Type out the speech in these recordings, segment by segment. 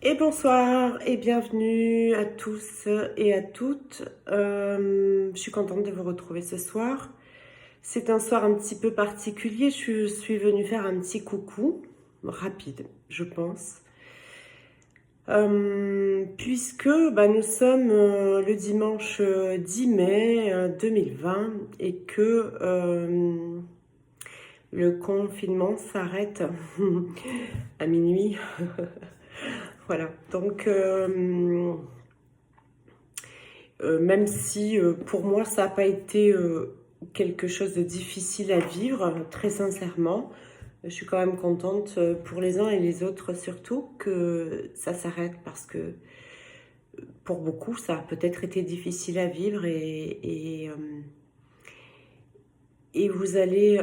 Et bonsoir et bienvenue à tous et à toutes. Je suis contente de vous retrouver ce soir. C'est un soir un petit peu particulier. Je suis venue faire un petit coucou, rapide, je pense. Puisque nous sommes le dimanche 10 mai 2020 et que le confinement s'arrête à minuit. Voilà, donc même si pour moi ça n'a pas été quelque chose de difficile à vivre, très sincèrement, je suis quand même contente pour les uns et les autres surtout que ça s'arrête parce que pour beaucoup ça a peut-être été difficile à vivre et vous allez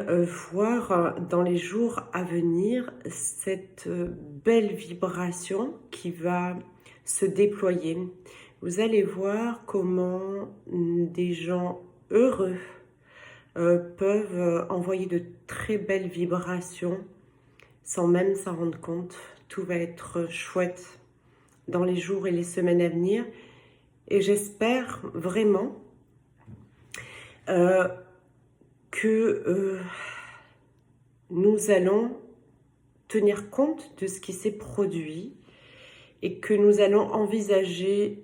voir dans les jours à venir cette belle vibration qui va se déployer. Vous allez voir comment des gens heureux peuvent envoyer de très belles vibrations sans même s'en rendre compte. Tout va être chouette dans les jours et les semaines à venir. Et j'espère vraiment que nous allons tenir compte de ce qui s'est produit et que nous allons envisager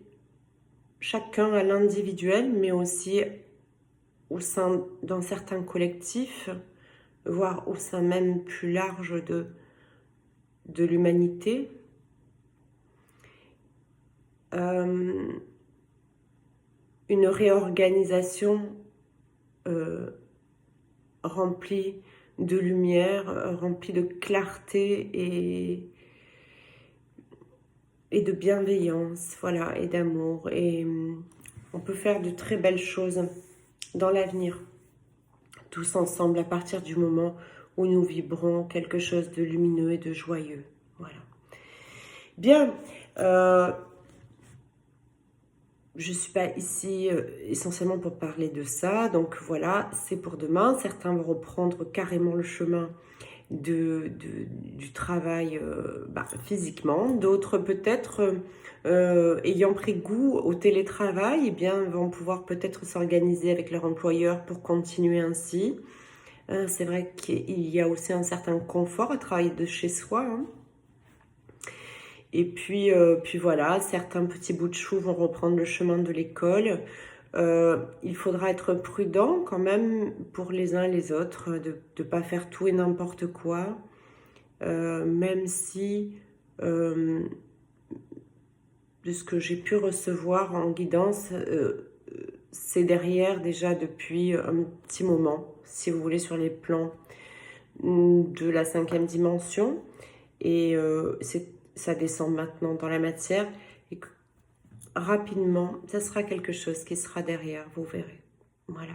chacun à l'individuel, mais aussi au sein d'un certain collectif, voire au sein même plus large de l'humanité, une réorganisation remplie de lumière, remplie de clarté et de bienveillance, voilà, et d'amour. Et on peut faire de très belles choses dans l'avenir, tous ensemble, à partir du moment où nous vibrons quelque chose de lumineux et de joyeux. Voilà. Bien, je ne suis pas ici essentiellement pour parler de ça, donc voilà, c'est pour demain. Certains vont reprendre carrément le chemin du travail physiquement, d'autres peut-être ayant pris goût au télétravail, eh bien, vont pouvoir peut-être s'organiser avec leur employeur pour continuer ainsi. C'est vrai qu'il y a aussi un certain confort à travailler de chez soi, hein. Et puis voilà, certains petits bouts de chou vont reprendre le chemin de l'école. Il faudra être prudent quand même pour les uns et les autres, de ne pas faire tout et n'importe quoi, même si de ce que j'ai pu recevoir en guidance, c'est derrière déjà depuis un petit moment, si vous voulez, sur les plans de la 5e dimension. Et ça descend maintenant dans la matière. Et rapidement, ça sera quelque chose qui sera derrière, vous verrez. Voilà.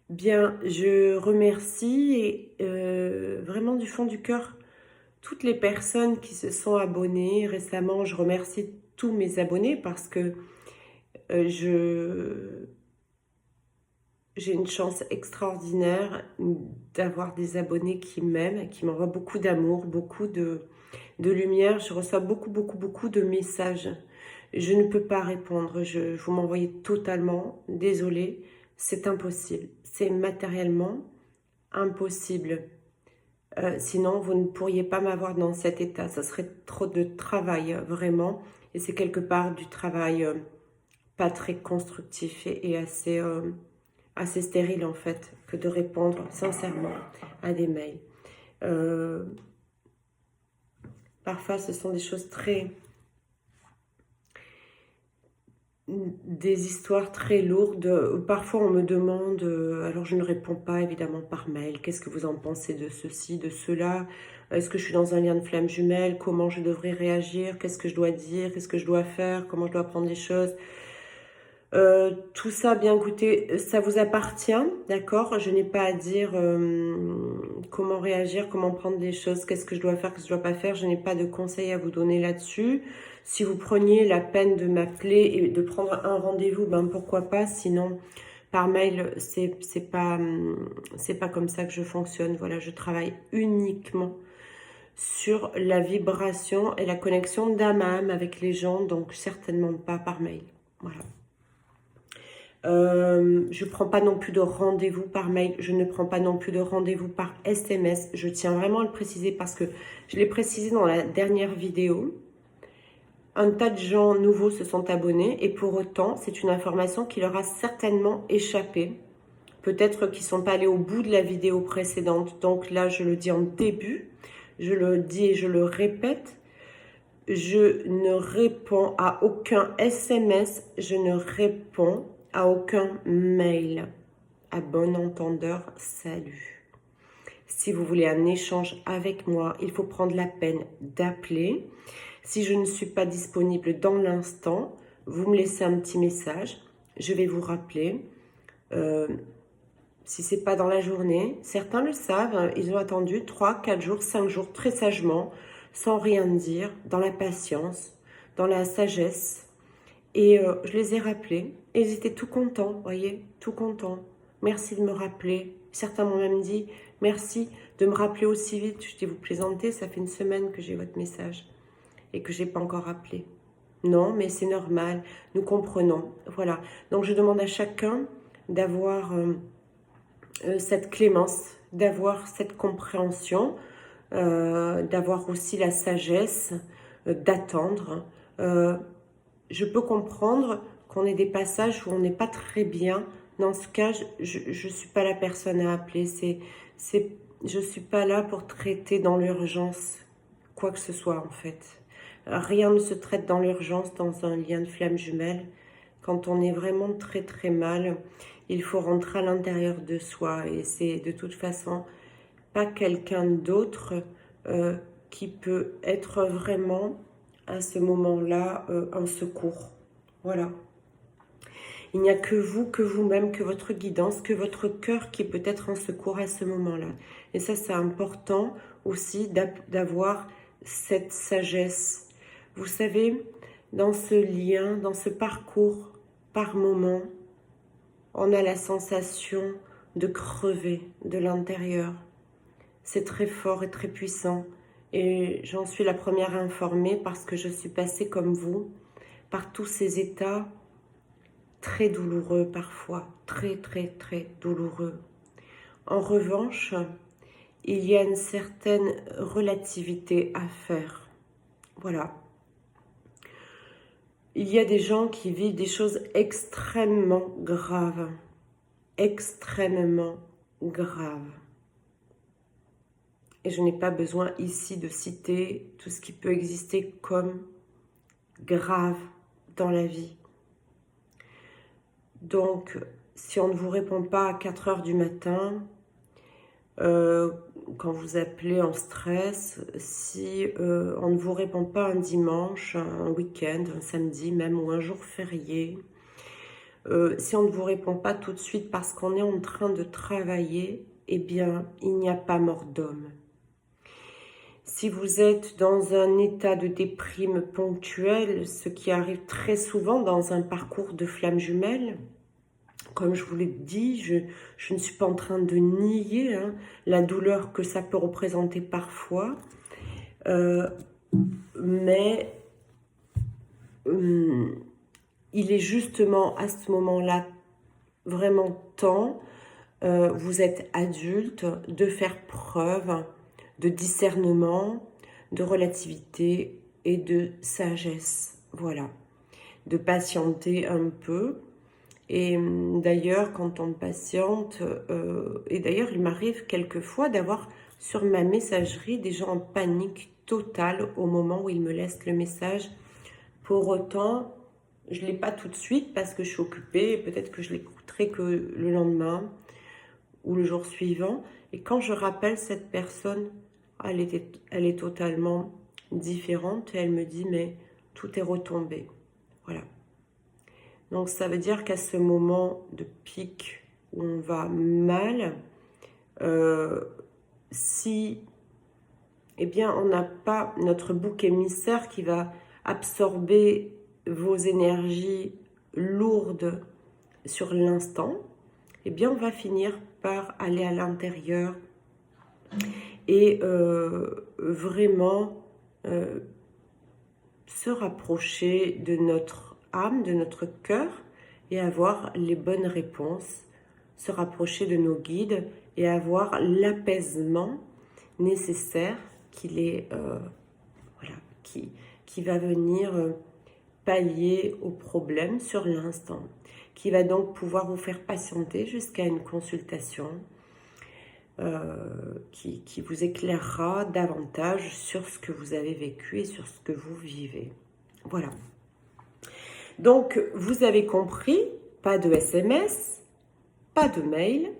Bien, je remercie vraiment du fond du cœur toutes les personnes qui se sont abonnées récemment. Je remercie tous mes abonnés parce que j'ai une chance extraordinaire d'avoir des abonnés qui m'aiment, qui m'envoient beaucoup d'amour, beaucoup de lumière. Je reçois beaucoup de messages. Je ne peux pas répondre. Vous m'envoyez totalement. Désolée, c'est impossible. C'est matériellement impossible. Sinon, vous ne pourriez pas m'avoir dans cet état. Ça serait trop de travail, vraiment. Et c'est quelque part du travail pas très constructif et assez stérile, en fait, que de répondre sincèrement à des mails. Parfois, ce sont des choses des histoires très lourdes. Parfois, on me demande, alors je ne réponds pas évidemment par mail, qu'est-ce que vous en pensez de ceci, de cela? Est-ce que je suis dans un lien de flamme jumelle? Comment je devrais réagir? Qu'est-ce que je dois dire? Qu'est-ce que je dois faire? Comment je dois prendre les choses? Tout ça, bien écoutez, ça vous appartient, d'accord? Je n'ai pas à dire comment réagir, comment prendre les choses, qu'est-ce que je dois faire, qu'est-ce que je dois pas faire. Je n'ai pas de conseils à vous donner là-dessus. Si vous preniez la peine de m'appeler et de prendre un rendez-vous, ben pourquoi pas. Sinon, par mail, c'est pas comme ça que je fonctionne. Voilà, je travaille uniquement sur la vibration et la connexion d'âme à âme avec les gens, donc certainement pas par mail. Voilà. Je ne prends pas non plus de rendez-vous par mail, je ne prends pas non plus de rendez-vous par SMS. Je tiens vraiment à le préciser parce que je l'ai précisé dans la dernière vidéo. Un tas de gens nouveaux se sont abonnés et pour autant, c'est une information qui leur a certainement échappé. Peut-être qu'ils ne sont pas allés au bout de la vidéo précédente. Donc là, je le dis en début, je le dis et je le répète. Je ne réponds à aucun SMS, je ne réponds à aucun mail. À bon entendeur, salut. Si vous voulez un échange avec moi, il faut prendre la peine d'appeler. Si je ne suis pas disponible dans l'instant, vous me laissez un petit message. Je vais vous rappeler. Si ce n'est pas dans la journée, certains le savent, ils ont attendu 3, 4 jours, 5 jours, très sagement, sans rien dire, dans la patience, dans la sagesse. Et je les ai rappelés et ils étaient tout contents, voyez, tout contents. Merci de me rappeler. Certains m'ont même dit, merci de me rappeler aussi vite. Je dis, vous plaisantez, ça fait une semaine que j'ai votre message et que je n'ai pas encore rappelé. Non, mais c'est normal, nous comprenons. Voilà, donc je demande à chacun d'avoir cette clémence, d'avoir cette compréhension, d'avoir aussi la sagesse, d'attendre. Je peux comprendre qu'on ait des passages où on n'est pas très bien. Dans ce cas, je ne suis pas la personne à appeler. Je ne suis pas là pour traiter dans l'urgence quoi que ce soit en fait. Rien ne se traite dans l'urgence dans un lien de flamme jumelle. Quand on est vraiment très très mal, il faut rentrer à l'intérieur de soi. Et c'est de toute façon pas quelqu'un d'autre qui peut être vraiment à ce moment-là un secours. Voilà. Il n'y a que vous, que vous-même, que votre guidance, que votre cœur qui peut être un secours à ce moment-là. Et ça, c'est important aussi d'avoir cette sagesse. Vous savez, dans ce lien, dans ce parcours, par moment, on a la sensation de crever de l'intérieur. C'est très fort et très puissant. Et j'en suis la première informée parce que je suis passée comme vous par tous ces états très douloureux parfois, très très très douloureux. En revanche, il y a une certaine relativité à faire. Voilà. Il y a des gens qui vivent des choses extrêmement graves. Extrêmement graves. Et je n'ai pas besoin ici de citer tout ce qui peut exister comme grave dans la vie. Donc, si on ne vous répond pas à 4 heures du matin, quand vous appelez en stress, si on ne vous répond pas un dimanche, un week-end, un samedi même, ou un jour férié, si on ne vous répond pas tout de suite parce qu'on est en train de travailler, eh bien, il n'y a pas mort d'homme. Si vous êtes dans un état de déprime ponctuelle, ce qui arrive très souvent dans un parcours de flamme jumelle, comme je vous l'ai dit, je ne suis pas en train de nier la douleur que ça peut représenter parfois, mais il est justement à ce moment-là vraiment temps, vous êtes adulte, de faire preuve de discernement, de relativité et de sagesse. Voilà, de patienter un peu. Et d'ailleurs, quand on patiente, et d'ailleurs, il m'arrive quelquefois d'avoir sur ma messagerie des gens en panique totale au moment où ils me laissent le message. Pour autant, je ne l'ai pas tout de suite parce que je suis occupée, peut-être que je l'écouterai que le lendemain ou le jour suivant. Et quand je rappelle cette personne, elle est totalement différente et elle me dit, mais tout est retombé. Voilà. Donc ça veut dire qu'à ce moment de pic où on va mal, si eh bien, on n'a pas notre bouc émissaire qui va absorber vos énergies lourdes sur l'instant, eh bien on va finir par aller à l'intérieur et vraiment se rapprocher de notre âme, de notre cœur et avoir les bonnes réponses, se rapprocher de nos guides et avoir l'apaisement nécessaire qu'il est, voilà, qui va venir pallier aux problèmes sur l'instant, qui va donc pouvoir vous faire patienter jusqu'à une consultation qui vous éclairera davantage sur ce que vous avez vécu et sur ce que vous vivez. Voilà. Donc, vous avez compris, pas de SMS, pas de mail,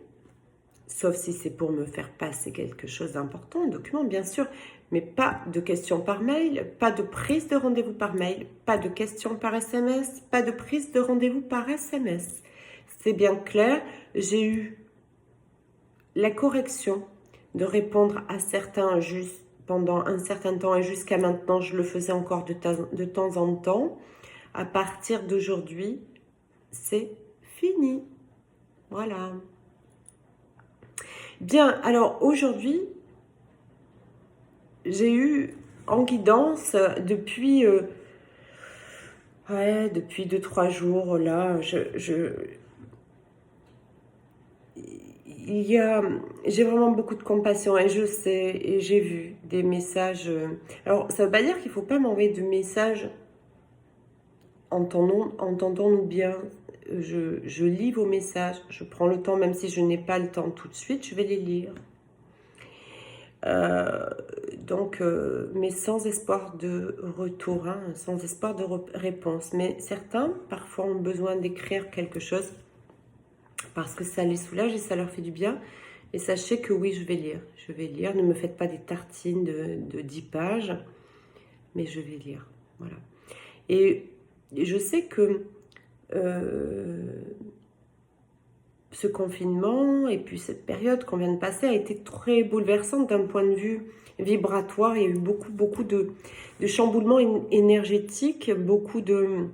sauf si c'est pour me faire passer quelque chose d'important, un document bien sûr, mais pas de questions par mail, pas de prise de rendez-vous par mail, pas de questions par SMS, pas de prise de rendez-vous par SMS. C'est bien clair, j'ai eu la correction de répondre à certains juste pendant un certain temps et jusqu'à maintenant, je le faisais encore de temps en temps. À partir d'aujourd'hui, c'est fini. Voilà. Bien, alors aujourd'hui, j'ai eu en guidance depuis, depuis 2-3 jours, là, j'ai vraiment beaucoup de compassion et je sais, et j'ai vu des messages. Alors, ça ne veut pas dire qu'il ne faut pas m'envoyer de messages. Entendons-nous bien. Je lis vos messages, je prends le temps, même si je n'ai pas le temps tout de suite, je vais les lire. Mais sans espoir de retour, hein, sans espoir de réponse. Mais certains, parfois, ont besoin d'écrire quelque chose parce que ça les soulage et ça leur fait du bien. Et sachez que oui, je vais lire. Je vais lire. Ne me faites pas des tartines de 10 pages, mais je vais lire. Voilà. Et je sais que ce confinement et puis cette période qu'on vient de passer a été très bouleversante d'un point de vue vibratoire. Il y a eu beaucoup de chamboulements énergétiques, beaucoup de...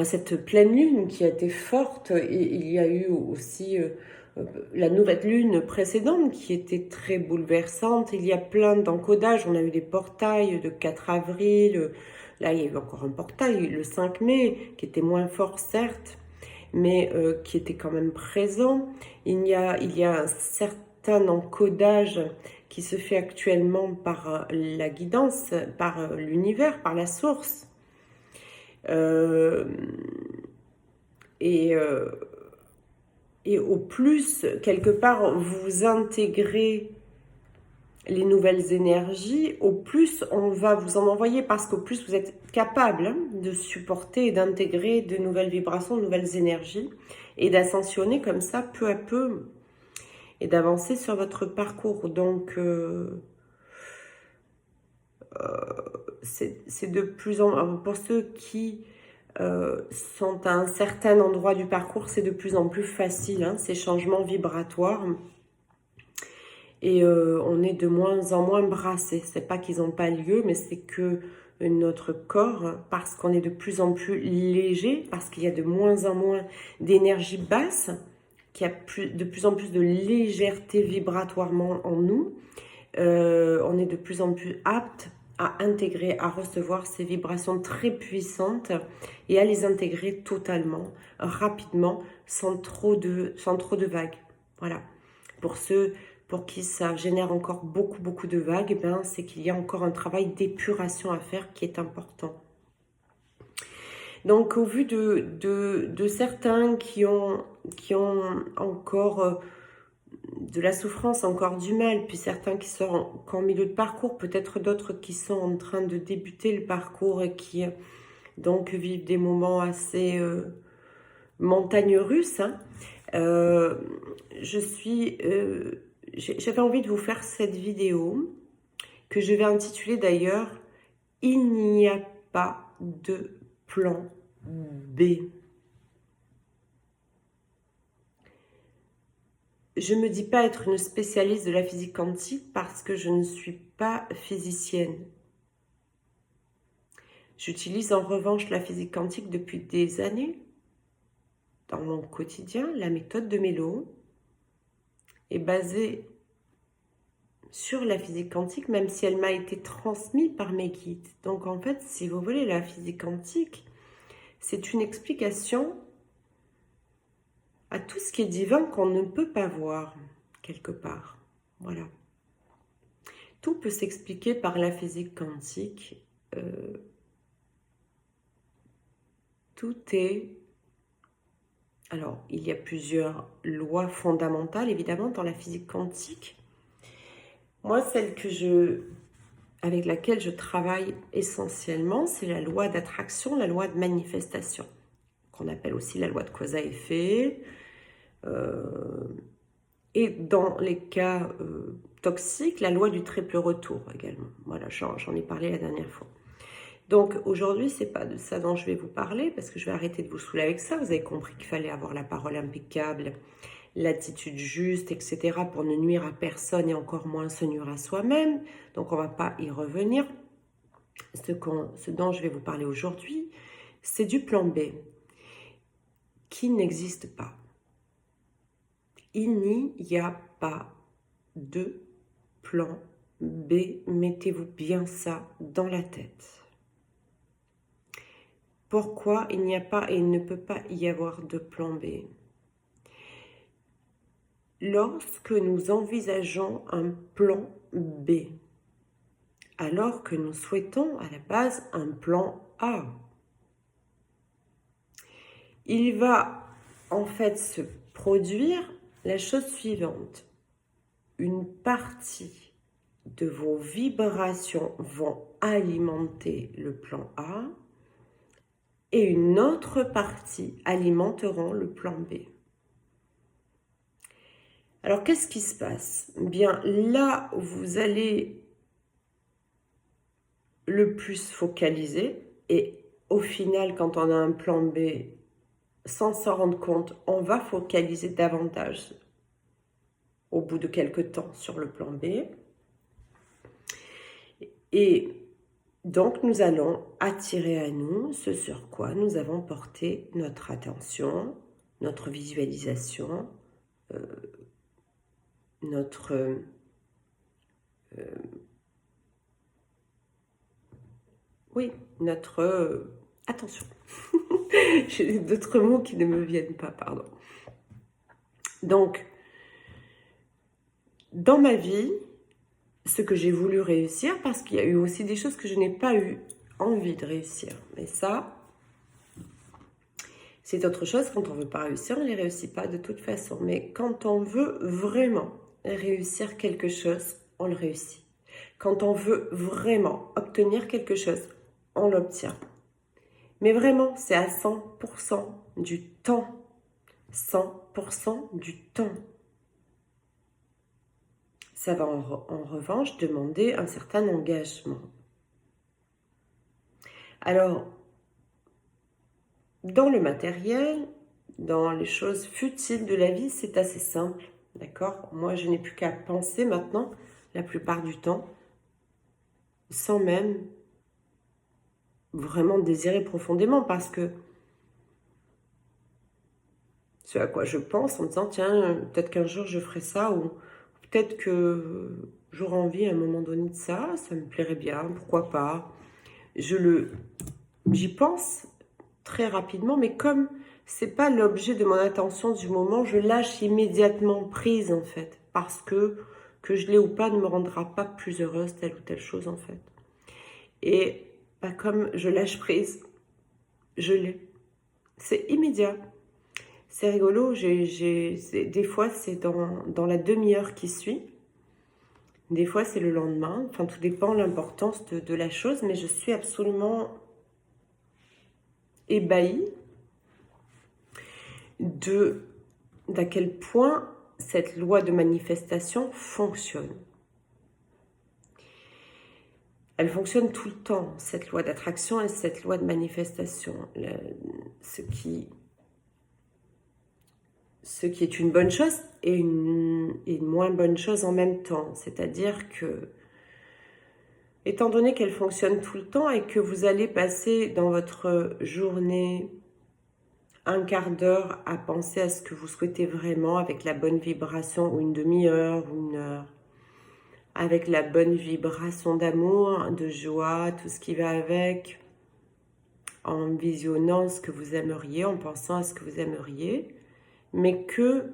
cette pleine lune qui a été forte, et il y a eu aussi la nouvelle lune précédente qui était très bouleversante. Il y a plein d'encodages, on a eu des portails de 4 avril, là il y a eu encore un portail le 5 mai qui était moins fort certes, mais qui était quand même présent. Il y a un certain encodage qui se fait actuellement par la guidance, par l'univers, par la source. Et au plus, quelque part, vous intégrez les nouvelles énergies, au plus on va vous en envoyer, parce qu'au plus vous êtes capable de supporter et d'intégrer de nouvelles vibrations, de nouvelles énergies, et d'ascensionner comme ça peu à peu, et d'avancer sur votre parcours. Donc, c'est de plus en... Pour ceux qui sont à un certain endroit du parcours, c'est de plus en plus facile, hein, ces changements vibratoires. Et on est de moins en moins brassé. C'est pas qu'ils n'ont pas lieu, mais c'est que notre corps, parce qu'on est de plus en plus léger, parce qu'il y a de moins en moins d'énergie basse, qu'il y a de plus en plus de légèreté vibratoirement en nous, on est de plus en plus apte à intégrer, à recevoir ces vibrations très puissantes et à les intégrer totalement, rapidement, sans trop de vagues. Voilà. Pour ceux pour qui ça génère encore beaucoup de vagues, c'est qu'il y a encore un travail d'épuration à faire qui est important. Donc, au vu de certains qui ont encore de la souffrance, encore du mal, puis certains qui sont encore en milieu de parcours, peut-être d'autres qui sont en train de débuter le parcours et qui donc vivent des moments assez montagnes russes, hein. J'avais envie de vous faire cette vidéo que je vais intituler d'ailleurs « Il n'y a pas de plan B ». Je ne me dis pas être une spécialiste de la physique quantique parce que je ne suis pas physicienne. J'utilise en revanche la physique quantique depuis des années dans mon quotidien. La méthode de Mélo est basée sur la physique quantique, même si elle m'a été transmise par mes guides. Donc en fait, si vous voulez, la physique quantique, c'est une explication à tout ce qui est divin qu'on ne peut pas voir, quelque part. Voilà. Tout peut s'expliquer par la physique quantique. Tout est... Alors, il y a plusieurs lois fondamentales, évidemment, dans la physique quantique. Moi, celle avec laquelle je travaille essentiellement, c'est la loi d'attraction, la loi de manifestation, qu'on appelle aussi la loi de cause à effet. Et dans les cas toxiques, la loi du triple retour également. Voilà, j'en ai parlé la dernière fois. Donc aujourd'hui, c'est pas de ça dont je vais vous parler, parce que je vais arrêter de vous saouler avec ça. Vous avez compris qu'il fallait avoir la parole impeccable, l'attitude juste, etc. pour ne nuire à personne et encore moins se nuire à soi-même. Donc on va pas y revenir. Ce dont je vais vous parler aujourd'hui, c'est du plan B, qui n'existe pas. Il n'y a pas de plan B. Mettez-vous bien ça dans la tête. Pourquoi il n'y a pas et il ne peut pas y avoir de plan B? Lorsque nous envisageons un plan B, alors que nous souhaitons à la base un plan A, il va en fait se produire la chose suivante. Une partie de vos vibrations vont alimenter le plan A et une autre partie alimenteront le plan B. Alors, qu'est-ce qui se passe? Bien, là où vous allez le plus focaliser, et au final, quand on a un plan B, sans s'en rendre compte, on va focaliser davantage au bout de quelques temps sur le plan B. Et donc, nous allons attirer à nous ce sur quoi nous avons porté notre attention, notre visualisation, notre... attention. J'ai d'autres mots qui ne me viennent pas, pardon. Donc, dans ma vie, ce que j'ai voulu réussir, parce qu'il y a eu aussi des choses que je n'ai pas eu envie de réussir. Mais ça, c'est autre chose. Quand on ne veut pas réussir, on ne les réussit pas de toute façon. Mais quand on veut vraiment réussir quelque chose, on le réussit. Quand on veut vraiment obtenir quelque chose, on l'obtient. Mais vraiment, c'est à 100% du temps. 100% du temps. Ça va en revanche demander un certain engagement. Alors, dans le matériel, dans les choses futiles de la vie, c'est assez simple, d'accord? Moi, je n'ai plus qu'à penser maintenant, la plupart du temps, sans même vraiment désirer profondément, parce que ce à quoi je pense en me disant, tiens, peut-être qu'un jour je ferai ça, ou peut-être que j'aurai envie à un moment donné de ça, ça me plairait bien, pourquoi pas. J'y pense très rapidement, mais comme c'est pas l'objet de mon attention du moment, je lâche immédiatement prise en fait, parce que je l'ai ou pas ne me rendra pas plus heureuse telle ou telle chose en fait. Et comme je lâche prise, je l'ai. C'est immédiat. C'est rigolo, des fois c'est dans la demi-heure qui suit, des fois c'est le lendemain, enfin tout dépend de l'importance de la chose, mais je suis absolument ébahie d'à quel point cette loi de manifestation fonctionne. Elle fonctionne tout le temps, cette loi d'attraction et cette loi de manifestation. Ce qui est une bonne chose et une moins bonne chose en même temps. C'est-à-dire que, étant donné qu'elle fonctionne tout le temps et que vous allez passer dans votre journée un quart d'heure à penser à ce que vous souhaitez vraiment avec la bonne vibration, ou une demi-heure ou une heure, avec la bonne vibration d'amour, de joie, tout ce qui va avec, en visionnant ce que vous aimeriez, en pensant à ce que vous aimeriez, mais que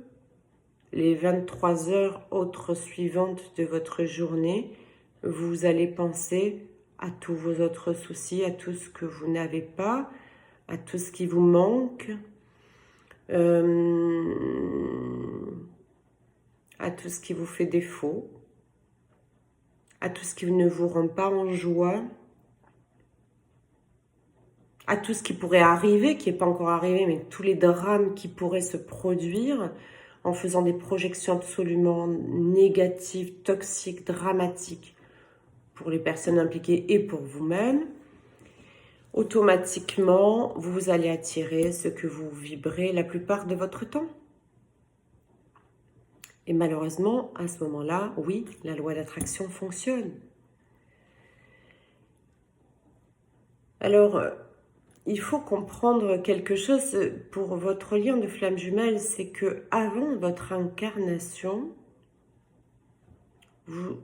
les 23 heures autres suivantes de votre journée, vous allez penser à tous vos autres soucis, à tout ce que vous n'avez pas, à tout ce qui vous manque, à tout ce qui vous fait défaut, à tout ce qui ne vous rend pas en joie, à tout ce qui pourrait arriver, qui n'est pas encore arrivé, mais tous les drames qui pourraient se produire en faisant des projections absolument négatives, toxiques, dramatiques pour les personnes impliquées et pour vous-même. Automatiquement, vous allez attirer ce que vous vibrez la plupart de votre temps. Et malheureusement, à ce moment-là, oui, la loi d'attraction fonctionne. Alors, il faut comprendre quelque chose pour votre lien de flamme jumelle, c'est que avant votre incarnation,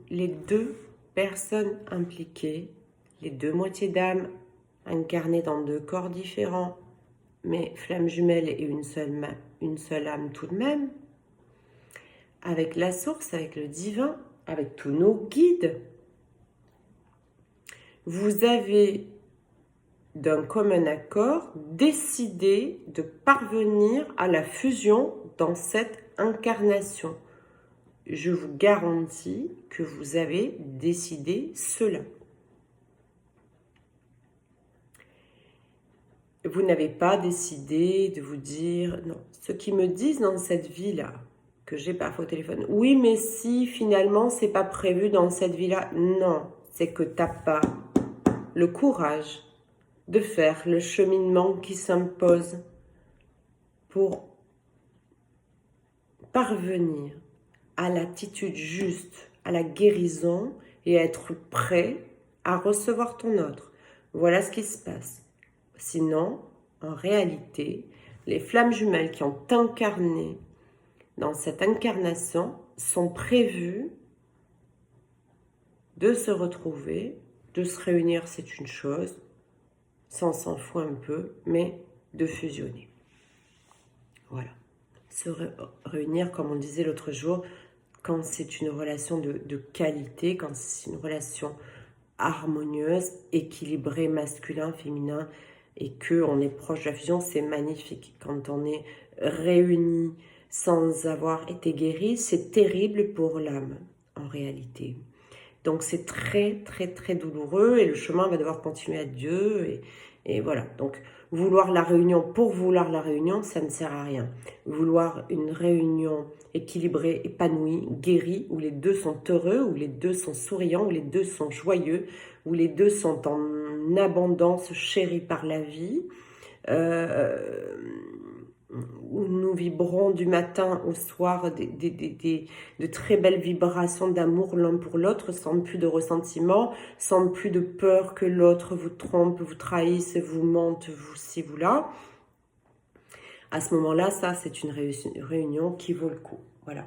les deux personnes impliquées, les deux moitiés d'âme incarnées dans deux corps différents, mais flamme jumelle et une seule âme tout de même, avec la source, avec le divin, avec tous nos guides, vous avez d'un commun accord décidé de parvenir à la fusion dans cette incarnation. Je vous garantis que vous avez décidé cela. Vous n'avez pas décidé de vous dire, non, ceux qui me disent dans cette vie-là, que j'ai parfois au téléphone, oui, mais si finalement c'est pas prévu dans cette vie-là, non, c'est que t'as pas le courage de faire le cheminement qui s'impose pour parvenir à l'attitude juste, à la guérison et être prêt à recevoir ton autre. Voilà ce qui se passe. Sinon, en réalité, les flammes jumelles qui ont incarné dans cette incarnation sont prévues de se retrouver, de se réunir, c'est une chose, ça on s'en fout un peu, mais de fusionner. Voilà. Se réunir, comme on disait l'autre jour, quand c'est une relation de qualité, quand c'est une relation harmonieuse, équilibrée, masculin, féminin, et qu'on est proche de la fusion, c'est magnifique. Quand on est réunis sans avoir été guéri, c'est terrible pour l'âme, en réalité. Donc c'est très, très, très douloureux, et le chemin va devoir continuer à Dieu, et voilà. Donc vouloir la réunion pour vouloir la réunion, ça ne sert à rien. Vouloir une réunion équilibrée, épanouie, guérie, où les deux sont heureux, où les deux sont souriants, où les deux sont joyeux, où les deux sont en abondance, chéris par la vie, où nous vibrons du matin au soir de très belles vibrations d'amour l'un pour l'autre, sans plus de ressentiment, sans plus de peur que l'autre vous trompe, vous trahisse, vous mente, vous ci, vous là. À ce moment-là, ça, c'est une réunion qui vaut le coup. Voilà.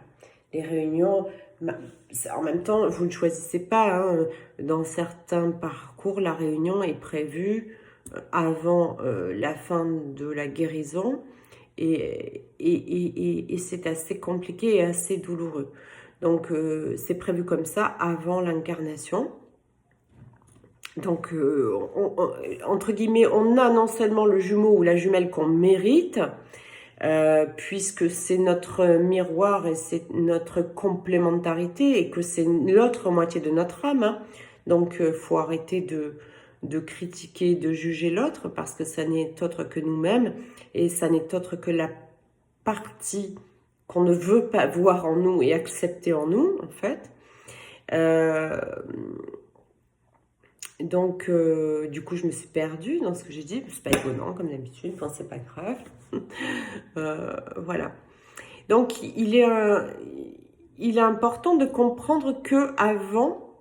Les réunions, en même temps, vous ne choisissez pas. Hein. Dans certains parcours, la réunion est prévue avant la fin de la guérison. Et c'est assez compliqué et assez douloureux. Donc, c'est prévu comme ça avant l'incarnation. Donc, entre guillemets, on a non seulement le jumeau ou la jumelle qu'on mérite, puisque c'est notre miroir et c'est notre complémentarité et que c'est l'autre moitié de notre âme. Hein. Donc, faut arrêter de critiquer, de juger l'autre, parce que ça n'est autre que nous-mêmes, et ça n'est autre que la partie qu'on ne veut pas voir en nous et accepter en nous, en fait. Donc, du coup, je me suis perdue dans ce que j'ai dit. C'est pas étonnant, comme d'habitude, enfin, c'est pas grave. Voilà. Donc, il est important de comprendre que avant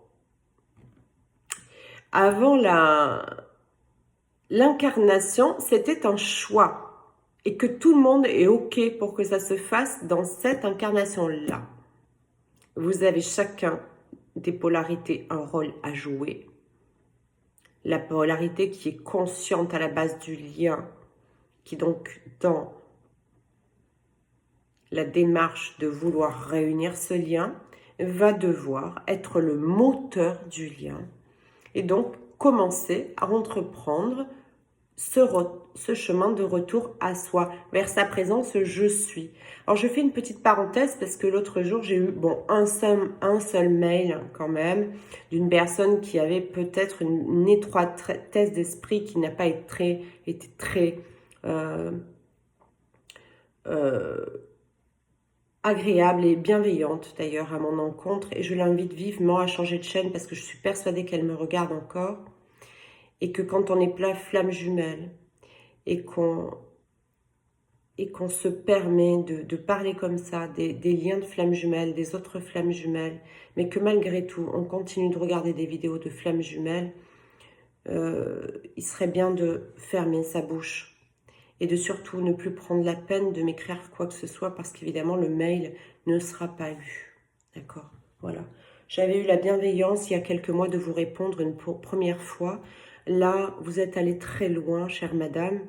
l'incarnation, c'était un choix. Et que tout le monde est OK pour que ça se fasse dans cette incarnation-là. Vous avez chacun des polarités un rôle à jouer. La polarité qui est consciente à la base du lien, qui donc dans la démarche de vouloir réunir ce lien, va devoir être le moteur du lien et donc commencer à entreprendre ce chemin de retour à soi, vers sa présence je suis. Alors je fais une petite parenthèse parce que l'autre jour j'ai eu un seul mail quand même d'une personne qui avait peut-être une étroitesse d'esprit qui n'a pas été très agréable et bienveillante d'ailleurs à mon encontre, et je l'invite vivement à changer de chaîne parce que je suis persuadée qu'elle me regarde encore, et que quand on est plein flamme jumelle et qu'on se permet de parler comme ça, des liens de flammes jumelles, des autres flammes jumelles, mais que malgré tout, on continue de regarder des vidéos de flammes jumelles, il serait bien de fermer sa bouche et de surtout ne plus prendre la peine de m'écrire quoi que ce soit parce qu'évidemment, le mail ne sera pas lu. D'accord? Voilà. J'avais eu la bienveillance il y a quelques mois de vous répondre une première fois. Là, vous êtes allé très loin, chère madame,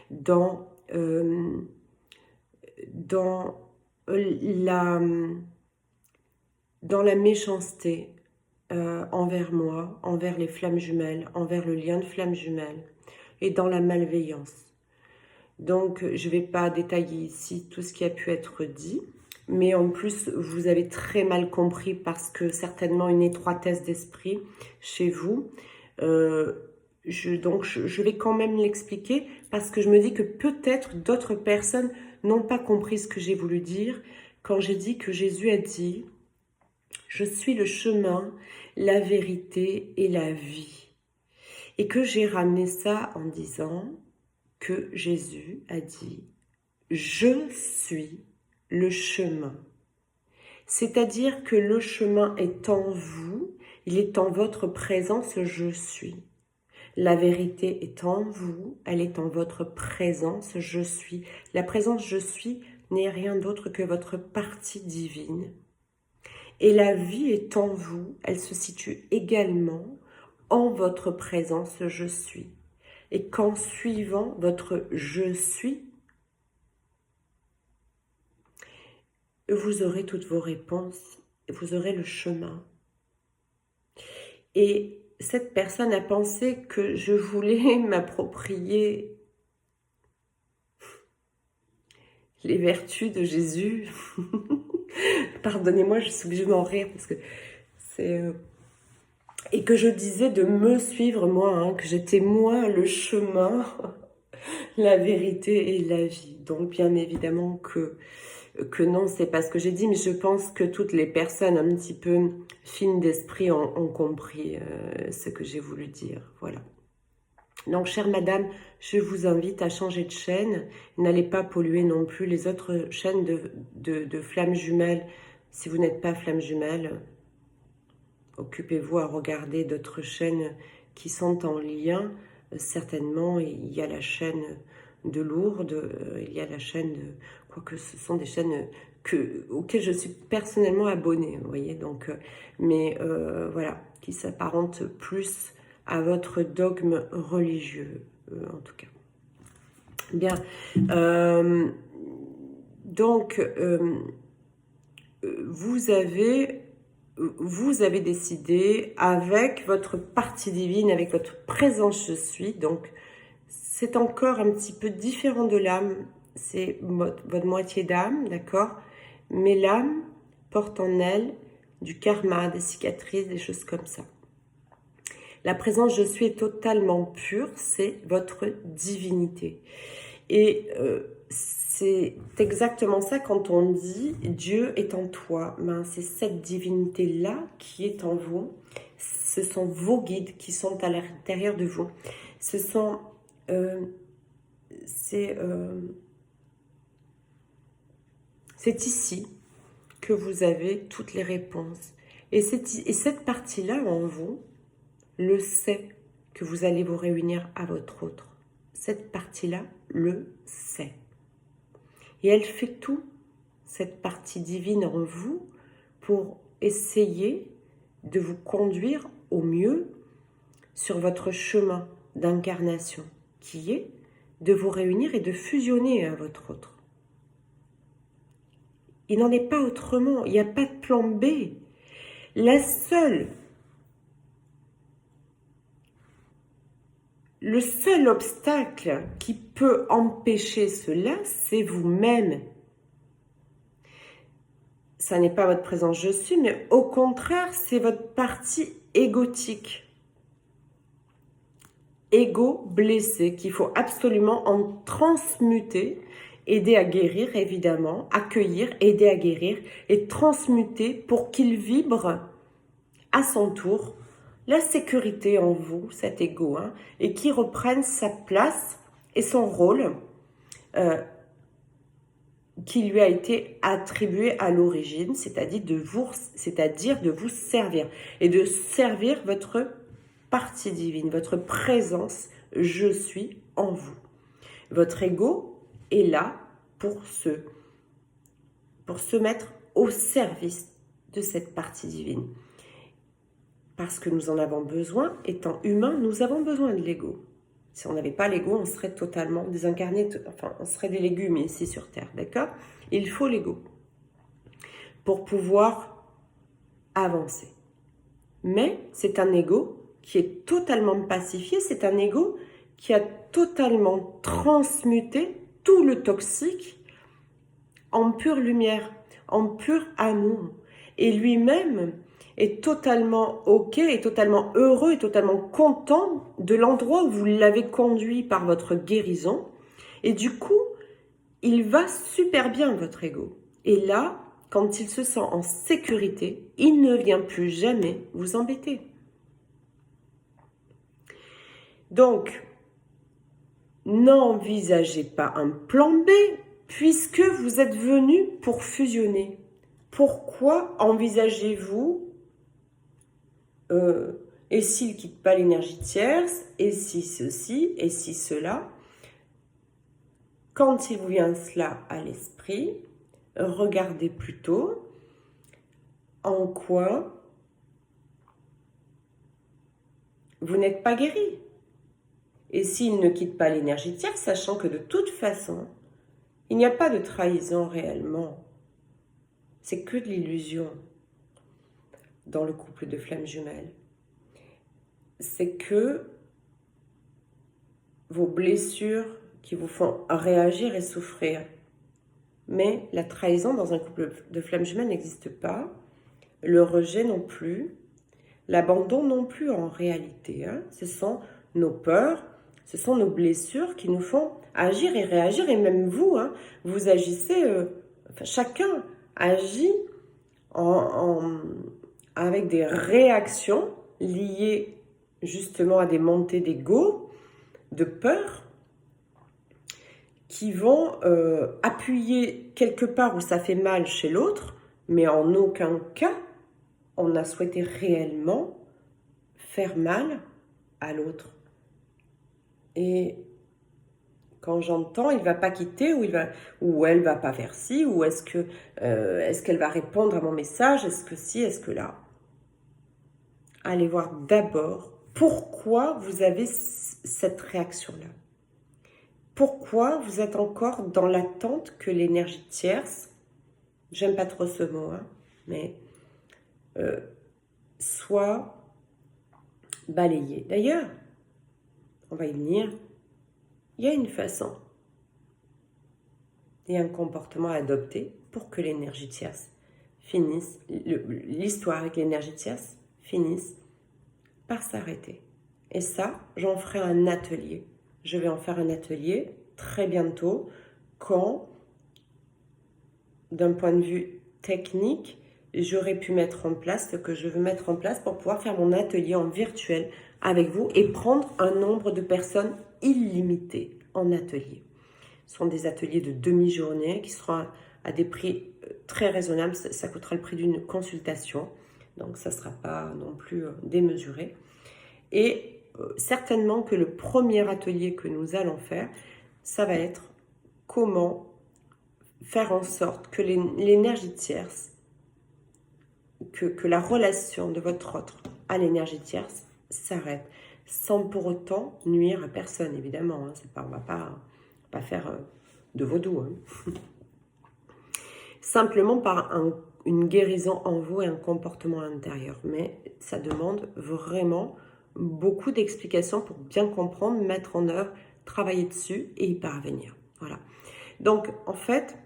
dans la méchanceté envers moi, envers les flammes jumelles, envers le lien de flammes jumelles et dans la malveillance. Donc, je ne vais pas détailler ici tout ce qui a pu être dit, mais en plus, vous avez très mal compris parce que certainement une étroitesse d'esprit chez vous. Donc, je vais quand même l'expliquer parce que je me dis que peut-être d'autres personnes n'ont pas compris ce que j'ai voulu dire quand j'ai dit que Jésus a dit « Je suis le chemin, la vérité et la vie ». Et que j'ai ramené ça en disant que Jésus a dit « Je suis le chemin ». C'est-à-dire que le chemin est en vous, il est en votre présence « Je suis ». La vérité est en vous, elle est en votre présence « Je suis ». La présence « Je suis » n'est rien d'autre que votre partie divine. Et la vie est en vous, elle se situe également en votre présence « Je suis ». Et qu'en suivant votre « Je suis », vous aurez toutes vos réponses, vous aurez le chemin. Et cette personne a pensé que je voulais m'approprier les vertus de Jésus. Pardonnez-moi, je suis obligée d'en rire parce que c'est... Et que je disais de me suivre moi, que j'étais moi le chemin, la vérité et la vie. Donc bien évidemment que non, c'est pas ce que j'ai dit, mais je pense que toutes les personnes un petit peu fines d'esprit ont compris ce que j'ai voulu dire. Voilà. Donc, chère madame, je vous invite à changer de chaîne. N'allez pas polluer non plus les autres chaînes de flammes jumelles. Si vous n'êtes pas flamme jumelle, occupez-vous à regarder d'autres chaînes qui sont en lien. Certainement, il y a la chaîne de Lourdes, il y a la chaîne de... Quoique ce sont des chaînes auxquelles je suis personnellement abonnée, vous voyez. Donc, voilà, qui s'apparentent plus à votre dogme religieux, en tout cas. Bien. Donc, vous avez décidé avec votre partie divine, avec votre présence je suis, donc c'est encore un petit peu différent de l'âme, c'est votre moitié d'âme, d'accord? Mais l'âme porte en elle du karma, des cicatrices, des choses comme ça. La présence je suis est totalement pure, c'est votre divinité. Et c'est exactement ça quand on dit Dieu est en toi. Ben, c'est cette divinité-là qui est en vous. Ce sont vos guides qui sont à l'intérieur de vous. Ce sont... c'est ici que vous avez toutes les réponses. Et cette partie-là en vous le sait que vous allez vous réunir à votre autre. Cette partie-là le sait. Et elle fait tout, cette partie divine en vous, pour essayer de vous conduire au mieux sur votre chemin d'incarnation, qui est de vous réunir et de fusionner à votre autre. Il n'en est pas autrement, il n'y a pas de plan B. Le seul obstacle qui peut empêcher cela, c'est vous-même. Ça n'est pas votre présence je suis, mais au contraire, c'est votre partie égotique. Égo blessé, qu'il faut absolument en transmuter, aider à guérir évidemment, accueillir, aider à guérir et transmuter pour qu'il vibre à son tour la sécurité en vous, cet égo, et qui reprenne sa place et son rôle qui lui a été attribué à l'origine, c'est-à-dire de vous servir et de servir votre partie divine, votre présence, je suis en vous. Votre ego est là pour se mettre au service de cette partie divine. Parce que nous en avons besoin, étant humains, nous avons besoin de l'ego. Si on n'avait pas l'ego, on serait totalement désincarné, enfin, on serait des légumes ici sur Terre, d'accord? Il faut l'ego pour pouvoir avancer. Mais c'est un ego qui est totalement pacifié, c'est un ego qui a totalement transmuté tout le toxique en pure lumière, en pur amour. Et lui-même est totalement ok, est totalement heureux, est totalement content de l'endroit où vous l'avez conduit par votre guérison. Et du coup, il va super bien, votre ego. Et là, quand il se sent en sécurité, il ne vient plus jamais vous embêter. Donc, n'envisagez pas un plan B, puisque vous êtes venu pour fusionner. Pourquoi envisagez-vous et s'il ne quitte pas l'énergie tierce, et si ceci, et si cela? Quand il vous vient cela à l'esprit, regardez plutôt en quoi vous n'êtes pas guéri. Et s'il ne quitte pas l'énergie tierce, sachant que de toute façon, il n'y a pas de trahison réellement. C'est que de l'illusion dans le couple de flammes jumelles. C'est que vos blessures qui vous font réagir et souffrir. Mais la trahison dans un couple de flammes jumelles n'existe pas. Le rejet non plus. L'abandon non plus en réalité. Ce sont nos peurs, ce sont nos blessures qui nous font agir et réagir. Et même vous, vous agissez, chacun agit avec des réactions liées justement à des montées d'ego, de peur, qui vont appuyer quelque part où ça fait mal chez l'autre, mais en aucun cas on a souhaité réellement faire mal à l'autre. Et quand j'entends il va pas quitter, ou elle va pas faire ci, ou est-ce qu'elle va répondre à mon message, est-ce que ci, est-ce que là, allez voir d'abord pourquoi vous avez cette réaction-là. Pourquoi vous êtes encore dans l'attente que l'énergie tierce, j'aime pas trop ce mot, mais soit balayée. D'ailleurs, on va y venir, il y a une façon et un comportement à adopter pour que l'énergie tierce finisse, l'histoire avec l'énergie tierce finisse par s'arrêter. Et ça, j'en ferai un atelier. Je vais en faire un atelier très bientôt quand, d'un point de vue technique, j'aurais pu mettre en place ce que je veux mettre en place pour pouvoir faire mon atelier en virtuel avec vous et prendre un nombre de personnes illimité en atelier. Ce sont des ateliers de demi-journée qui seront à des prix très raisonnables. Ça coûtera le prix d'une consultation, donc ça ne sera pas non plus démesuré. Et certainement que le premier atelier que nous allons faire, ça va être comment faire en sorte que l'énergie tierce que la relation de votre autre à l'énergie tierce s'arrête, sans pour autant nuire à personne, évidemment. Hein. On ne va pas faire de vaudou. Hein. Simplement par une guérison en vous et un comportement à l'intérieur. Mais ça demande vraiment beaucoup d'explications pour bien comprendre, mettre en œuvre, travailler dessus et y parvenir. Voilà. Donc, en fait,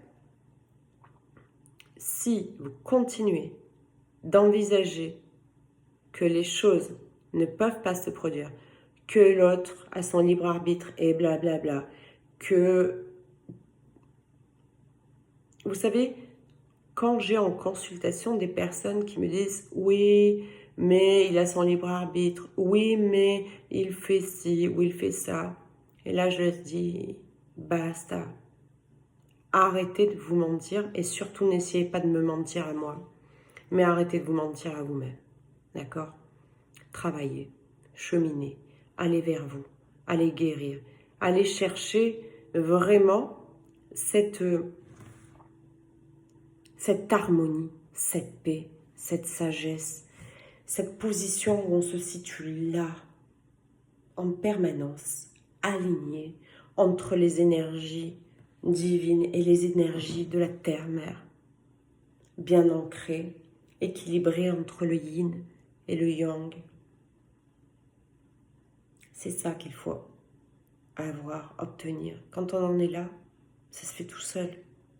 si vous continuez d'envisager que les choses ne peuvent pas se produire, que l'autre a son libre arbitre et blablabla, que... Vous savez, quand j'ai en consultation des personnes qui me disent « Oui, mais il a son libre arbitre. Oui, mais il fait ci ou il fait ça. » Et là, je leur dis « Basta. Arrêtez de vous mentir et surtout n'essayez pas de me mentir à moi. Mais arrêtez de vous mentir à vous-même. D'accord ? Travaillez, cheminez, allez vers vous, allez guérir, allez chercher vraiment cette harmonie, cette paix, cette sagesse, cette position où on se situe là, en permanence, aligné entre les énergies divines et les énergies de la terre-mère, bien ancré, équilibré entre le yin et le yang. C'est ça qu'il faut avoir, obtenir. Quand on en est là, ça se fait tout seul.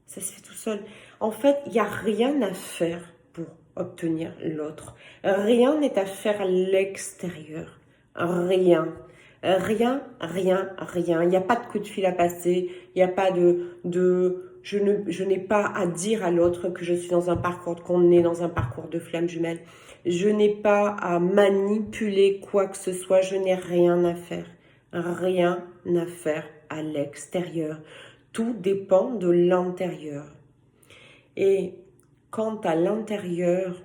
Ça se fait tout seul. En fait, il n'y a rien à faire pour obtenir l'autre. Rien n'est à faire à l'extérieur. Rien. Rien, rien, rien. Il n'y a pas de coup de fil à passer. Il n'y a pas je n'ai pas à dire à l'autre que je suis dans un parcours, qu'on est dans un parcours de flammes jumelles. Je n'ai pas à manipuler quoi que ce soit. Je n'ai rien à faire. Rien à faire à l'extérieur. Tout dépend de l'intérieur. Et quand à l'intérieur,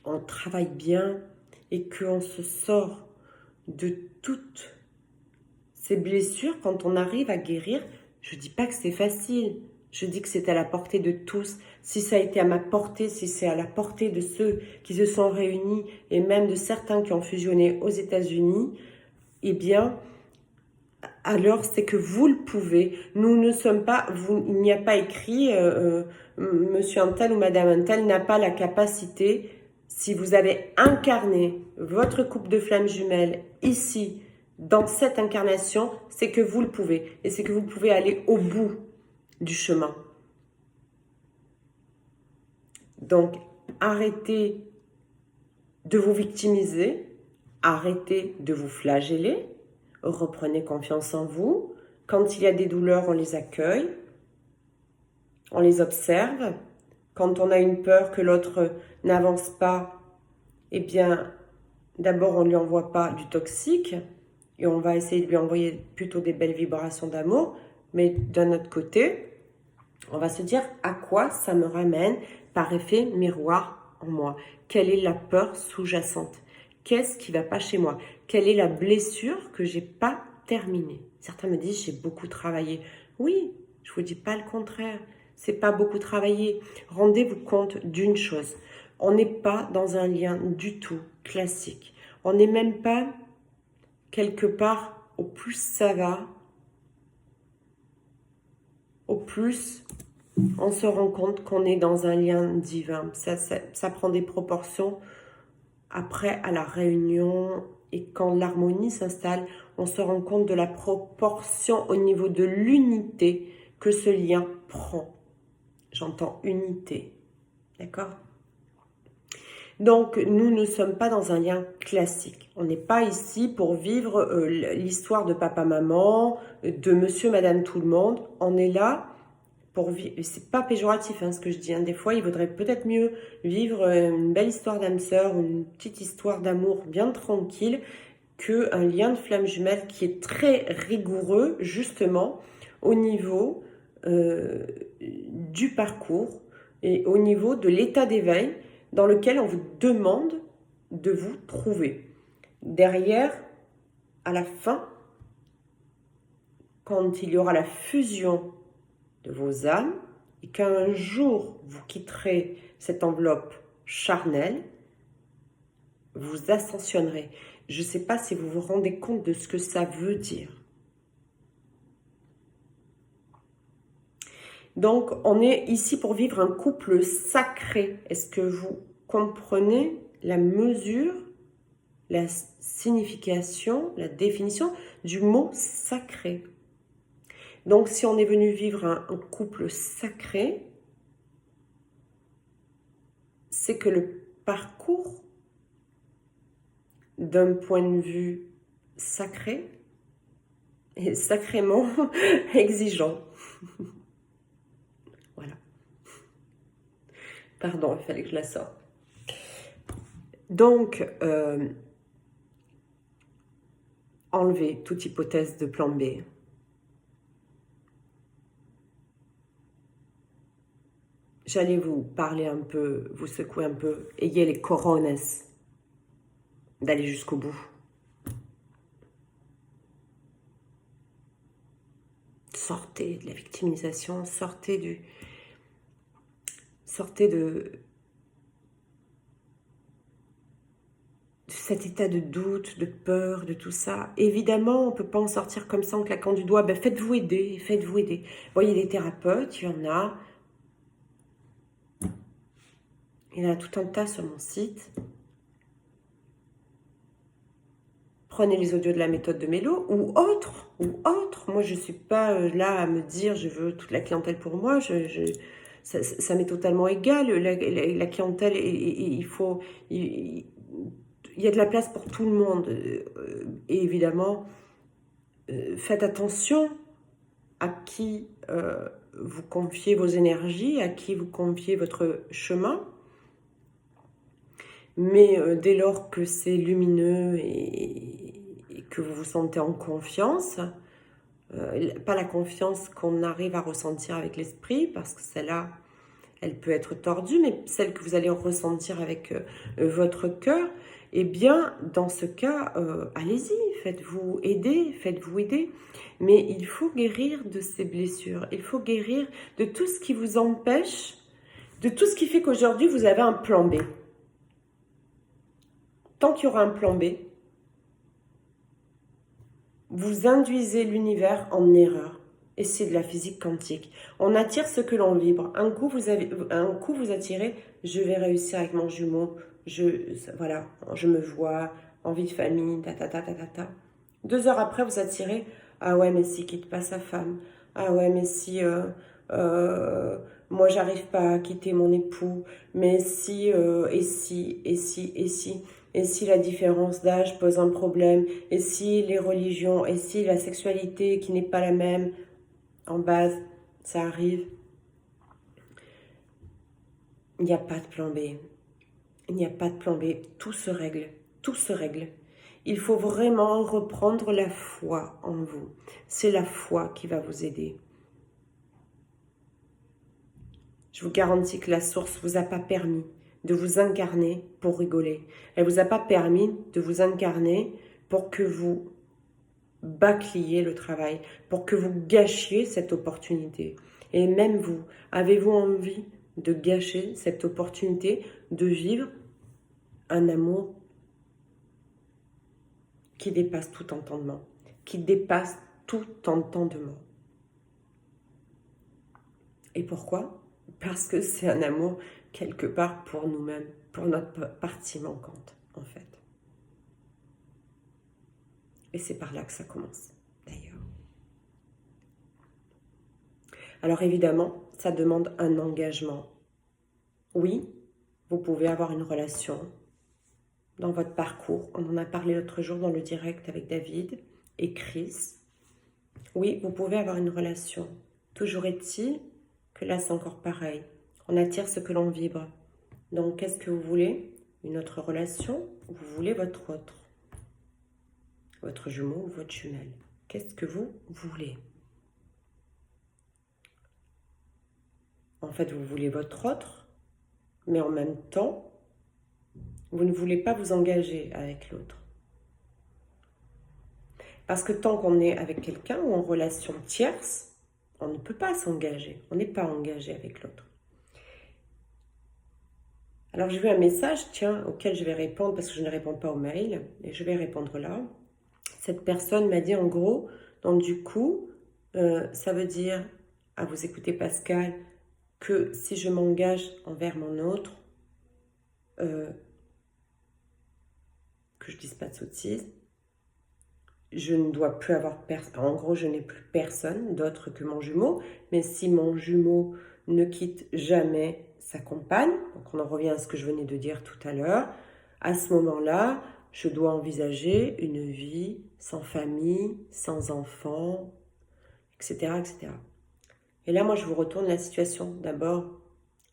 on travaille bien et qu'on se sort de toutes ces blessures, quand on arrive à guérir, je ne dis pas que c'est facile. Je dis que c'est à la portée de tous. Si ça a été à ma portée, si c'est à la portée de ceux qui se sont réunis et même de certains qui ont fusionné aux États-Unis, eh bien, alors c'est que vous le pouvez. Nous ne sommes pas, il n'y a pas écrit monsieur un tel ou madame un tel n'a pas la capacité. Si vous avez incarné votre coupe de flammes jumelles ici, dans cette incarnation, c'est que vous le pouvez. Et c'est que vous pouvez aller au bout du chemin. Donc, arrêtez de vous victimiser, arrêtez de vous flageller, reprenez confiance en vous. Quand il y a des douleurs, on les accueille, on les observe. Quand on a une peur que l'autre n'avance pas, eh bien, d'abord, on ne lui envoie pas du toxique et on va essayer de lui envoyer plutôt des belles vibrations d'amour. Mais d'un autre côté, on va se dire à quoi ça me ramène par effet miroir en moi. Quelle est la peur sous-jacente? Qu'est-ce qui ne va pas chez moi? Quelle est la blessure que je n'ai pas terminée? Certains me disent j'ai beaucoup travaillé. Oui, je ne vous dis pas le contraire. C'est pas beaucoup travaillé. Rendez-vous compte d'une chose. On n'est pas dans un lien du tout classique. On n'est même pas quelque part, au plus ça va, au plus on se rend compte qu'on est dans un lien divin. Ça prend des proportions après à la réunion et quand l'harmonie s'installe, on se rend compte de la proportion au niveau de l'unité que ce lien prend. J'entends unité, d'accord ? Donc, nous ne sommes pas dans un lien classique. On n'est pas ici pour vivre l'histoire de papa-maman, de monsieur, madame, tout le monde. On est là pour vivre. C'est pas péjoratif ce que je dis. Des fois, il vaudrait peut-être mieux vivre une belle histoire d'âme sœur, une petite histoire d'amour bien tranquille, qu'un lien de flamme jumelle qui est très rigoureux, justement, au niveau du parcours et au niveau de l'état d'éveil dans lequel on vous demande de vous trouver. Derrière, à la fin, quand il y aura la fusion de vos âmes, et qu'un jour vous quitterez cette enveloppe charnel, vous ascensionnerez. Je ne sais pas si vous vous rendez compte de ce que ça veut dire. Donc, on est ici pour vivre un couple sacré. Est-ce que vous comprenez la mesure, la signification, la définition du mot sacré? Donc, si on est venu vivre un couple sacré, c'est que le parcours, d'un point de vue sacré, est sacrément exigeant. Voilà. Pardon, il fallait que je la sorte. Donc, enlevez toute hypothèse de plan B. J'allais vous parler un peu, vous secouer un peu. Ayez les corones d'aller jusqu'au bout. Sortez de la victimisation, sortez de cet état de doute, de peur, de tout ça. Évidemment, on ne peut pas en sortir comme ça en claquant du doigt. Ben, faites-vous aider, faites-vous aider. Vous voyez, les thérapeutes, il y en a. Il y en a tout un tas sur mon site. Prenez les audios de la méthode de Mélo ou autre. Moi, je ne suis pas là à me dire je veux toute la clientèle pour moi. Ça m'est totalement égal. La clientèle, il y a de la place pour tout le monde. Et évidemment, faites attention à qui vous confiez vos énergies, à qui vous confiez votre chemin. Mais dès lors que c'est lumineux et que vous vous sentez en confiance, pas la confiance qu'on arrive à ressentir avec l'esprit, parce que celle-là, elle peut être tordue, mais celle que vous allez ressentir avec votre cœur, eh bien, dans ce cas, allez-y, faites-vous aider. Mais il faut guérir de ces blessures, il faut guérir de tout ce qui vous empêche, de tout ce qui fait qu'aujourd'hui, vous avez un plan B. Tant qu'il y aura un plan B, vous induisez l'univers en erreur. Et c'est de la physique quantique. On attire ce que l'on vibre. Un coup, vous attirez, je vais réussir avec mon jumeau, voilà, je me vois, envie de famille, ta. 2 heures après, vous attirez, ah ouais, mais si quitte pas sa femme. Ah ouais, mais si moi, j'arrive pas à quitter mon époux. Mais si, et si la différence d'âge pose un problème, et si les religions, et si la sexualité qui n'est pas la même, en base, ça arrive. Il n'y a pas de plan B. Il n'y a pas de plan B. Tout se règle. Tout se règle. Il faut vraiment reprendre la foi en vous. C'est la foi qui va vous aider. Je vous garantis que la source ne vous a pas permis de vous incarner pour rigoler. Elle ne vous a pas permis de vous incarner pour que vous bâcliez le travail, pour que vous gâchiez cette opportunité. Et même vous, avez-vous envie de gâcher cette opportunité de vivre un amour qui dépasse tout entendement, qui dépasse tout entendement? Et pourquoi? Parce que c'est un amour quelque part pour nous-mêmes, pour notre partie manquante, en fait. Et c'est par là que ça commence, d'ailleurs. Alors évidemment, ça demande un engagement. Oui, vous pouvez avoir une relation dans votre parcours. On en a parlé l'autre jour dans le direct avec David et Chris. Oui, vous pouvez avoir une relation. Toujours est-il que là, c'est encore pareil. On attire ce que l'on vibre. Donc, qu'est-ce que vous voulez? Une autre relation? Vous voulez votre autre? Votre jumeau ou votre jumelle? Qu'est-ce que vous voulez? En fait, vous voulez votre autre, mais en même temps, vous ne voulez pas vous engager avec l'autre. Parce que tant qu'on est avec quelqu'un ou en relation tierce, on ne peut pas s'engager. On n'est pas engagé avec l'autre. Alors j'ai vu un message, tiens, auquel je vais répondre parce que je ne réponds pas aux mails, et je vais répondre là. Cette personne m'a dit en gros, donc du coup, ça veut dire, à vous écouter Pascal, que si je m'engage envers mon autre, que je dise pas de sottises, je ne dois plus avoir personne. En gros, je n'ai plus personne d'autre que mon jumeau. Mais si mon jumeau ne quitte jamais sa compagne, donc on en revient à ce que je venais de dire tout à l'heure, à ce moment-là, je dois envisager une vie sans famille, sans enfants, etc., etc. Et là, moi, je vous retourne la situation. D'abord,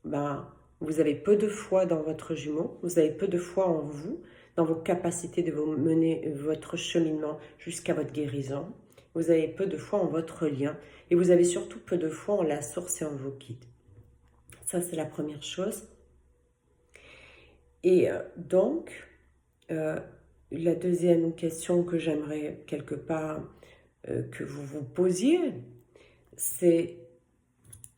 vous avez peu de foi dans votre jumeau, vous avez peu de foi en vous, dans vos capacités de vous mener votre cheminement jusqu'à votre guérison. Vous avez peu de foi en votre lien et vous avez surtout peu de foi en la source et en vos guides. Ça, c'est la première chose. Et donc, la deuxième question que j'aimerais quelque part que vous vous posiez, c'est: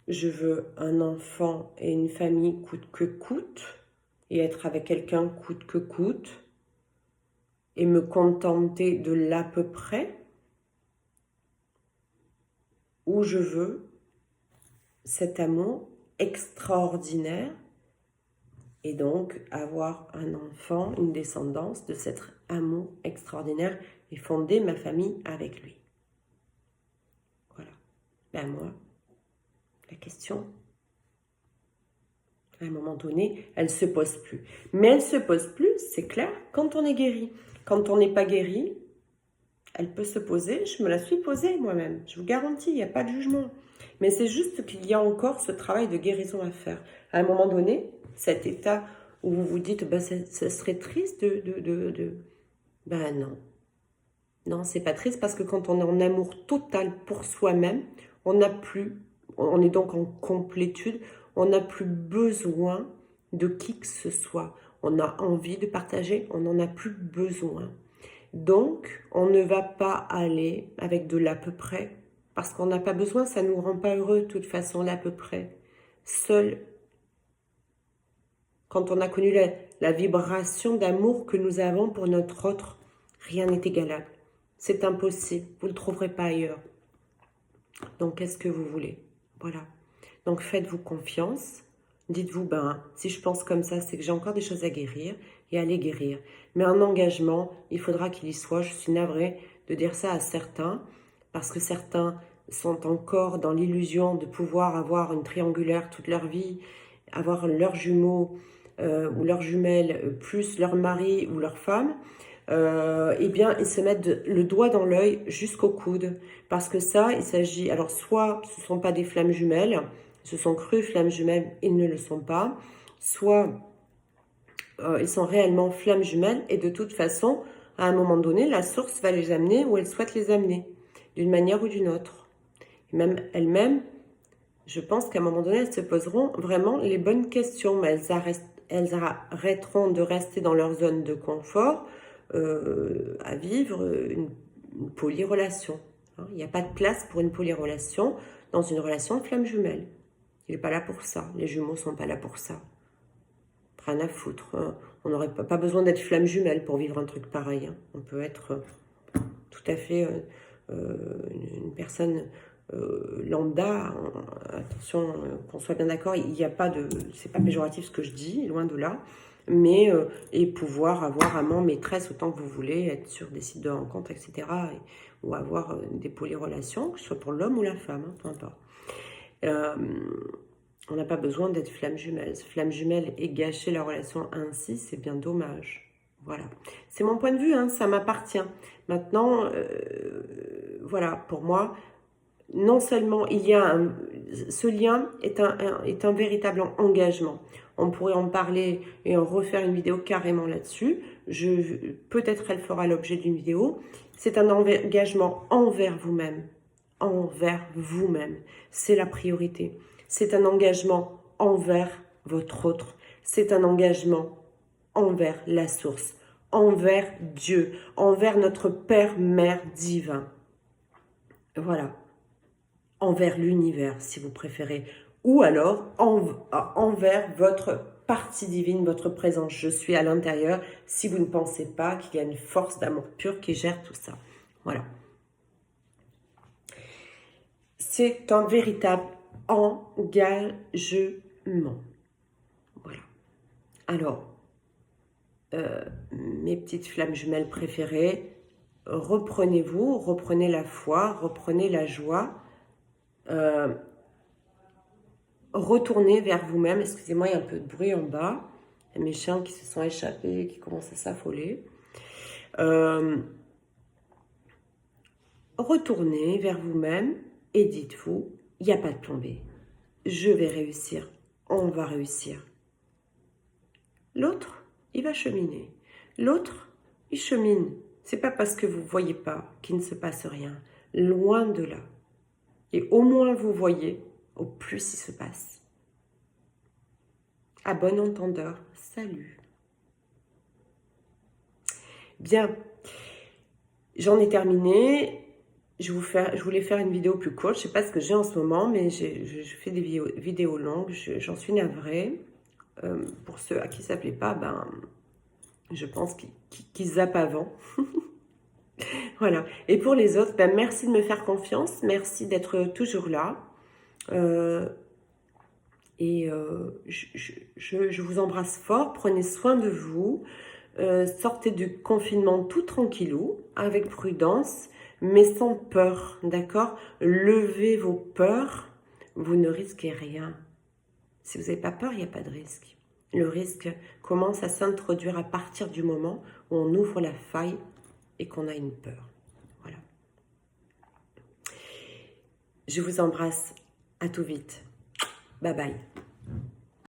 je veux un enfant et une famille coûte que coûte, et être avec quelqu'un coûte que coûte, et me contenter de l'à peu près, ou je veux cet amour extraordinaire, et donc avoir un enfant, une descendance de cet amour extraordinaire, et fonder ma famille avec lui. Voilà. Ben moi, la question, à un moment donné, elle ne se pose plus. Mais elle ne se pose plus, c'est clair, quand on est guéri. Quand on n'est pas guéri, elle peut se poser, je me la suis posée moi-même, je vous garantis, il n'y a pas de jugement. Mais c'est juste qu'il y a encore ce travail de guérison à faire. À un moment donné, cet état où vous vous dites, ce serait triste non. Non, c'est pas triste parce que quand on est en amour total pour soi-même, on est donc en complétude, on n'a plus besoin de qui que ce soit. On a envie de partager, on n'en a plus besoin. Donc, on ne va pas aller avec de l'à peu près, parce qu'on n'a pas besoin, ça ne nous rend pas heureux de toute façon, l'à peu près. Seul, quand on a connu la vibration d'amour que nous avons pour notre autre, rien n'est égalable. C'est impossible, vous ne le trouverez pas ailleurs. Donc, qu'est-ce que vous voulez? Voilà. Donc, faites-vous confiance. Dites-vous, si je pense comme ça, c'est que j'ai encore des choses à guérir et à les guérir. Mais un engagement, il faudra qu'il y soit. Je suis navrée de dire ça à certains, parce que certains sont encore dans l'illusion de pouvoir avoir une triangulaire toute leur vie, avoir leurs jumeaux ou leurs jumelles, plus leur mari ou leur femme. Eh bien, ils se mettent le doigt dans l'œil jusqu'au coude. Parce que ça, il s'agit... Alors, soit ce ne sont pas des flammes jumelles, ce sont crues flammes jumelles, ils ne le sont pas. Soit ils sont réellement flammes jumelles, et de toute façon, à un moment donné, la source va les amener où elle souhaite les amener, d'une manière ou d'une autre. Et même elles-mêmes, je pense qu'à un moment donné, elles se poseront vraiment les bonnes questions, mais elles arrêteront de rester dans leur zone de confort, à vivre une polyrelation. Il n'y a pas de place pour une polyrelation dans une relation de flamme jumelle. Il n'est pas là pour ça. Les jumeaux ne sont pas là pour ça. Rien à foutre. On n'aurait pas besoin d'être flamme jumelle pour vivre un truc pareil. On peut être tout à fait une personne lambda. Attention, qu'on soit bien d'accord, il n'y a pas de... C'est pas péjoratif ce que je dis, loin de là. Mais et pouvoir avoir amant, maîtresse autant que vous voulez, être sur des sites de rencontres, etc. Ou avoir des polyrelations, que ce soit pour l'homme ou la femme, peu importe. On n'a pas besoin d'être flamme jumelle. Flamme jumelle et gâcher la relation ainsi, c'est bien dommage. Voilà. C'est mon point de vue, ça m'appartient. Maintenant, voilà, pour moi, non seulement il y a ce lien est un véritable engagement. On pourrait en parler et en refaire une vidéo carrément là-dessus. Peut-être elle fera l'objet d'une vidéo. C'est un engagement envers vous-même. Envers vous-même. C'est la priorité. C'est un engagement envers votre autre. C'est un engagement envers la source, envers Dieu, envers notre Père, Mère divin. Voilà. Envers l'univers, si vous préférez. Ou alors envers votre partie divine, votre présence. Je suis à l'intérieur. Si vous ne pensez pas qu'il y a une force d'amour pur qui gère tout ça. Voilà. C'est un véritable engagement. Voilà. Alors, mes petites flammes jumelles préférées, reprenez-vous, reprenez la foi, reprenez la joie. Retournez vers vous-même. Excusez-moi, il y a un peu de bruit en bas. Il y a mes chiens qui se sont échappés, qui commencent à s'affoler. Retournez vers vous-même et dites-vous, il n'y a pas de plan B. Je vais réussir. On va réussir. L'autre, il va cheminer. L'autre, il chemine. C'est pas parce que vous ne voyez pas qu'il ne se passe rien. Loin de là. Et au moins vous voyez, au plus il se passe. À bon entendeur, salut. Bien, j'en ai terminé. Je voulais faire une vidéo plus courte. Je ne sais pas ce que j'ai en ce moment, mais je fais des vidéos longues. J'en suis navrée. Pour ceux à qui ça ne plaît pas, ben, je pense qu'ils zappent avant. Voilà. Et pour les autres, ben, merci de me faire confiance. Merci d'être toujours là. Je vous embrasse fort. Prenez soin de vous. Sortez du confinement tout tranquillou, avec prudence, mais sans peur, d'accord? Levez vos peurs, vous ne risquez rien. Si vous n'avez pas peur, il n'y a pas de risque. Le risque commence à s'introduire à partir du moment où on ouvre la faille et qu'on a une peur. Voilà. Je vous embrasse. À tout vite. Bye bye.